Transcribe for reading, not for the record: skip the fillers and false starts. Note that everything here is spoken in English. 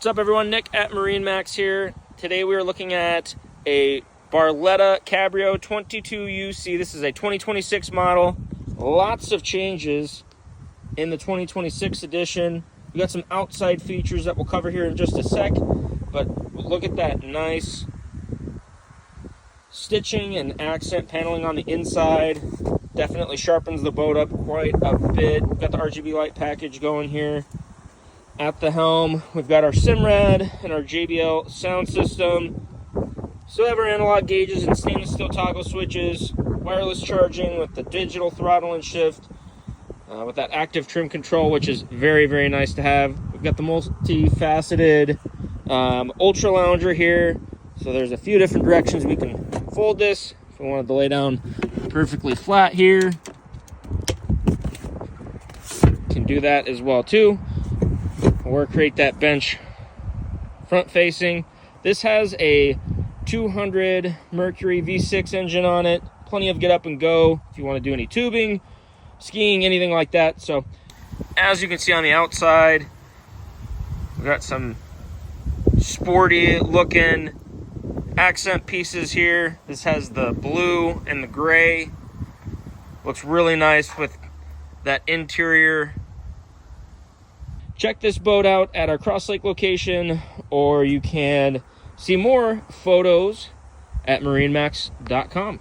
What's up everyone, Nick at MarineMax here. Today we are looking at a Barletta Cabrio 22UC. This is a 2026 model. Lots of changes in the 2026 edition. We got some outside features that we'll cover here in just a sec, but look at that nice stitching and accent paneling on the inside. Definitely sharpens the boat up quite a bit. We've got the RGB light package going here. At the helm, we've got our Simrad and our JBL sound system. Still have our analog gauges and stainless steel toggle switches. Wireless charging with the digital throttle and shift. With that active trim control, which is very, very nice to have. We've got the multi-faceted Ultra Lounger here. So there's a few different directions we can fold this. If we wanted to lay down perfectly flat here, can do that as well too. Or create that bench front facing. This has a 200 Mercury V6 engine on it. Plenty of get up and go if you want to do any tubing, skiing, anything like that. So as you can see on the outside, we've got some sporty looking accent pieces here. This has the blue and the gray. Looks really nice with that interior. Check this boat out at our Cross Lake location, or you can see more photos at MarineMax.com.